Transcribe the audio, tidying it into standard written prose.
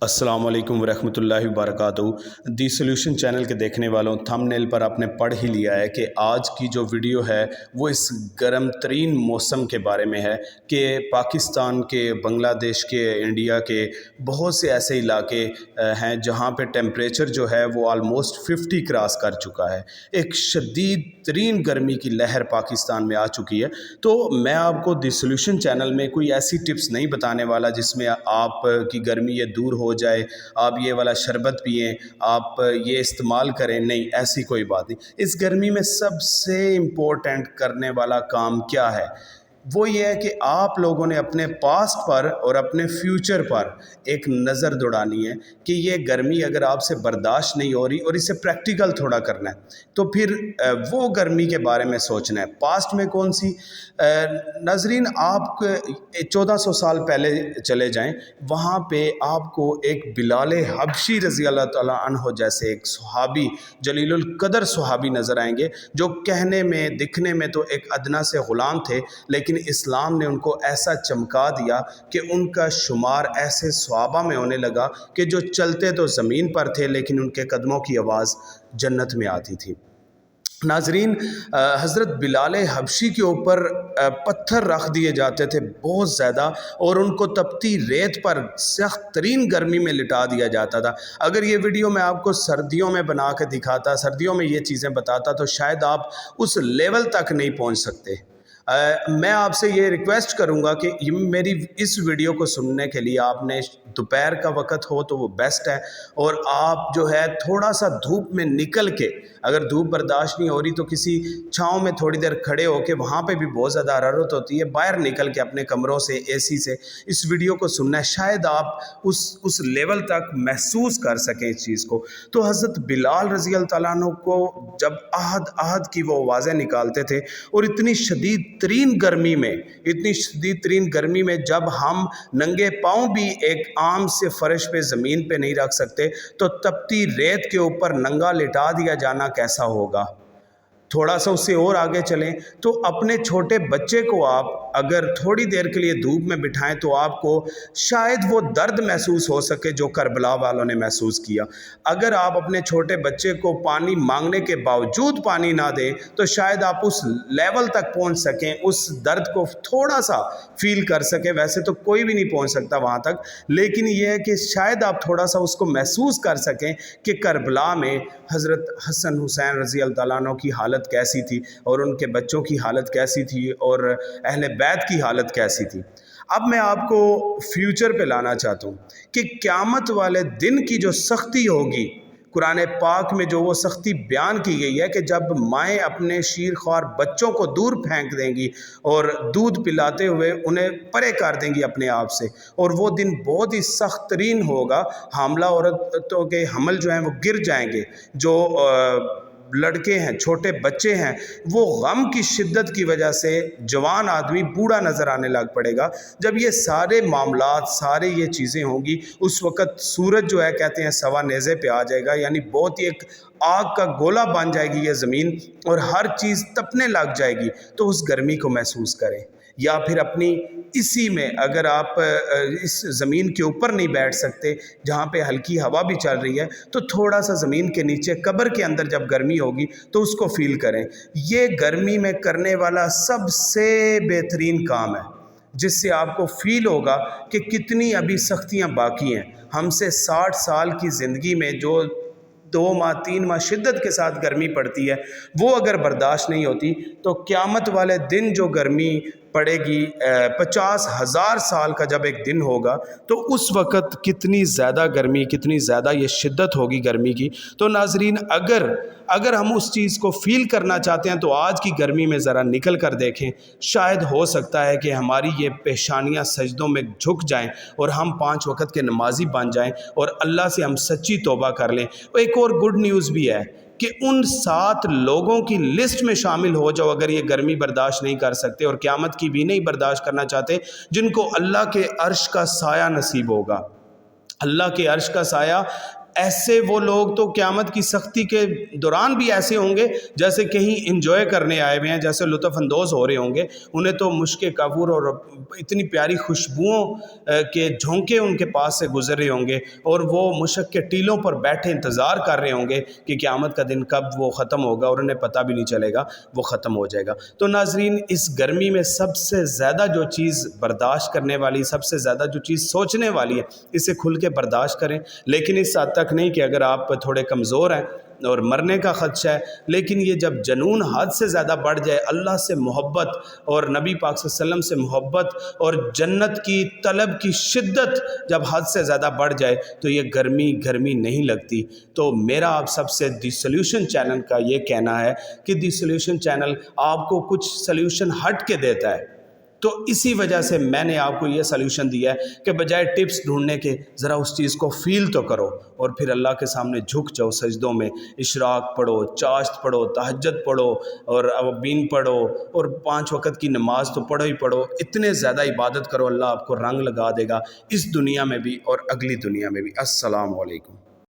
السلام علیکم ورحمۃ اللہ وبرکاتہ۔ دی سولوشن چینل کے دیکھنے والوں، تھمبنیل پر آپ نے پڑھ ہی لیا ہے کہ آج کی جو ویڈیو ہے وہ اس گرم ترین موسم کے بارے میں ہے کہ پاکستان کے، بنگلہ دیش کے، انڈیا کے بہت سے ایسے علاقے ہیں جہاں پہ ٹیمپریچر جو ہے وہ آلموسٹ 50 کراس کر چکا ہے۔ ایک شدید ترین گرمی کی لہر پاکستان میں آ چکی ہے۔ تو میں آپ کو دی سولوشن چینل میں کوئی ایسی ٹپس نہیں بتانے والا جس میں آپ کی گرمی یہ دور ہو جائے، آپ یہ والا شربت پئیں، آپ یہ استعمال کریں، نہیں، ایسی کوئی بات نہیں۔ اس گرمی میں سب سے امپورٹنٹ کرنے والا کام کیا ہے؟ وہ یہ ہے کہ آپ لوگوں نے اپنے پاسٹ پر اور اپنے فیوچر پر ایک نظر دوڑانی ہے کہ یہ گرمی اگر آپ سے برداشت نہیں ہو رہی اور اسے پریکٹیکل تھوڑا کرنا ہے تو پھر وہ گرمی کے بارے میں سوچنا ہے۔ پاسٹ میں کون سی؟ ناظرین، آپ 1400 سال پہلے چلے جائیں، وہاں پہ آپ کو ایک بلال حبشی رضی اللہ تعالیٰ عنہ جیسے ایک صحابی، جلیل القدر صحابی نظر آئیں گے، جو کہنے میں، دکھنے میں تو ایک ادنا سے غلام تھے، لیکن اسلام نے ان کو ایسا چمکا دیا کہ ان کا شمار ایسے صحابہ میں ہونے لگا کہ جو چلتے تو زمین پر تھے لیکن ان کے قدموں کی آواز جنت میں آتی تھی۔ ناظرین، حضرت بلال حبشی کے اوپر پتھر رکھ دیے جاتے تھے بہت زیادہ، اور ان کو تپتی ریت پر سخت ترین گرمی میں لٹا دیا جاتا تھا۔ اگر یہ ویڈیو میں آپ کو سردیوں میں بنا کے دکھاتا، سردیوں میں یہ چیزیں بتاتا، تو شاید آپ اس لیول تک نہیں پہنچ سکتے۔ میں آپ سے یہ ریکویسٹ کروں گا کہ میری اس ویڈیو کو سننے کے لیے آپ نے دوپہر کا وقت ہو تو وہ بیسٹ ہے، اور آپ جو ہے تھوڑا سا دھوپ میں نکل کے، اگر دھوپ برداشت نہیں ہو رہی تو کسی چھاؤں میں تھوڑی دیر کھڑے ہو کے، وہاں پہ بھی بہت زیادہ حرارت ہوتی ہے، باہر نکل کے اپنے کمروں سے، اے سی سے اس ویڈیو کو سننا ہے، شاید آپ اس لیول تک محسوس کر سکیں اس چیز کو۔ تو حضرت بلال رضی اللہ تعالیٰ عنہ کو جب احد کی وہ آوازیں نکالتے تھے، اور اتنی شدید ترین گرمی میں جب ہم ننگے پاؤں بھی ایک عام سے فرش پہ، زمین پہ نہیں رکھ سکتے، تو تپتی ریت کے اوپر ننگا لٹا دیا جانا کیسا ہوگا؟ تھوڑا سا اس سے اور آگے چلیں تو اپنے چھوٹے بچے کو آپ اگر تھوڑی دیر کے لیے دھوپ میں بٹھائیں تو آپ کو شاید وہ درد محسوس ہو سکے جو کربلا والوں نے محسوس کیا۔ اگر آپ اپنے چھوٹے بچے کو پانی مانگنے کے باوجود پانی نہ دیں تو شاید آپ اس لیول تک پہنچ سکیں، اس درد کو تھوڑا سا فیل کر سکیں۔ ویسے تو کوئی بھی نہیں پہنچ سکتا وہاں تک، لیکن یہ ہے کہ شاید آپ تھوڑا سا اس کو محسوس کر سکیں کہ کربلا میں حضرت حسن حسین رضی اللہ تعالیٰ عنہ کی حالت کیسی تھی، اور ان کے بچوں کی حالت کیسی تھی، اور اہل بیت کی حالت کیسی تھی۔ اب میں آپ کو فیوچر پہ لانا چاہتا ہوں کہ قیامت والے دن کی جو سختی ہوگی، قرآن پاک میں جو وہ سختی بیان کی گئی ہے کہ جب مائیں اپنے شیرخوار بچوں کو دور پھینک دیں گی اور دودھ پلاتے ہوئے انہیں پرے کر دیں گی اپنے آپ سے، اور وہ دن بہت ہی سخت ترین ہوگا، حاملہ عورتوں کے حمل جو ہیں وہ گر جائیں گے، جو لڑکے ہیں، چھوٹے بچے ہیں، وہ غم کی شدت کی وجہ سے جوان آدمی بوڑھا نظر آنے لگ پڑے گا۔ جب یہ سارے معاملات، سارے یہ چیزیں ہوں گی، اس وقت سورج جو ہے کہتے ہیں سوا نیزے پہ آ جائے گا، یعنی بہت ہی ایک آگ کا گولا بن جائے گی یہ زمین، اور ہر چیز تپنے لگ جائے گی۔ تو اس گرمی کو محسوس کریں، یا پھر اپنی اسی میں، اگر آپ اس زمین کے اوپر نہیں بیٹھ سکتے جہاں پہ ہلکی ہوا بھی چل رہی ہے، تو تھوڑا سا زمین کے نیچے قبر کے اندر جب گرمی ہوگی تو اس کو فیل کریں۔ یہ گرمی میں کرنے والا سب سے بہترین کام ہے، جس سے آپ کو فیل ہوگا کہ کتنی ابھی سختیاں باقی ہیں۔ ہم سے 60 سال کی زندگی میں جو 2 ماہ 3 ماہ شدت کے ساتھ گرمی پڑتی ہے، وہ اگر برداشت نہیں ہوتی تو قیامت والے دن جو گرمی پڑے گی، 50,000 سال کا جب ایک دن ہوگا، تو اس وقت کتنی زیادہ گرمی، کتنی زیادہ یہ شدت ہوگی گرمی کی۔ تو ناظرین، اگر ہم اس چیز کو فیل کرنا چاہتے ہیں تو آج کی گرمی میں ذرا نکل کر دیکھیں، شاید ہو سکتا ہے کہ ہماری یہ پیشانیاں سجدوں میں جھک جائیں اور ہم 5 وقت کے نمازی بن جائیں اور اللہ سے ہم سچی توبہ کر لیں۔ ایک اور گڈ نیوز بھی ہے کہ ان 7 لوگوں کی لسٹ میں شامل ہو جاؤ اگر یہ گرمی برداشت نہیں کر سکتے اور قیامت کی بھی نہیں برداشت کرنا چاہتے، جن کو اللہ کے عرش کا سایہ نصیب ہوگا۔ اللہ کے عرش کا سایہ ایسے وہ لوگ تو قیامت کی سختی کے دوران بھی ایسے ہوں گے جیسے کہیں انجوائے کرنے آئے ہوئے ہیں، جیسے لطف اندوز ہو رہے ہوں گے. انہیں تو مشک کافور اور اتنی پیاری خوشبوؤں کے جھونکے ان کے پاس سے گزر رہے ہوں گے، اور وہ مشک کے ٹیلوں پر بیٹھے انتظار کر رہے ہوں گے کہ قیامت کا دن کب وہ ختم ہوگا، اور انہیں پتہ بھی نہیں چلے گا وہ ختم ہو جائے گا. تو ناظرین، اس گرمی میں سب سے زیادہ جو چیز برداشت کرنے والی، سب سے زیادہ جو چیز سوچنے والی ہے، اسے کھل کے برداشت کریں. لیکن اس حد تک نہیں کہ اگر آپ تھوڑے کمزور ہیں اور مرنے کا خدشہ ہے، لیکن یہ جب جنون حد سے زیادہ بڑھ جائے، اللہ سے محبت اور نبی پاک صلی اللہ علیہ وسلم سے محبت اور جنت کی طلب کی شدت جب حد سے زیادہ بڑھ جائے تو یہ گرمی نہیں لگتی. تو میرا آپ سب سے دی سلیوشن چینل کا یہ کہنا ہے کہ دی سلیوشن چینل آپ کو کچھ سلیوشن ہٹ کے دیتا ہے. تو اسی وجہ سے میں نے آپ کو یہ سلیوشن دیا ہے کہ بجائے ٹپس ڈھونڈنے کے ذرا اس چیز کو فیل تو کرو، اور پھر اللہ کے سامنے جھک جاؤ سجدوں میں. اشراق پڑھو، چاشت پڑھو، تہجد پڑھو، اور اوابین پڑھو، اور 5 وقت کی نماز تو پڑھو ہی پڑھو. اتنے زیادہ عبادت کرو، اللہ آپ کو رنگ لگا دے گا اس دنیا میں بھی اور اگلی دنیا میں بھی. السلام علیکم.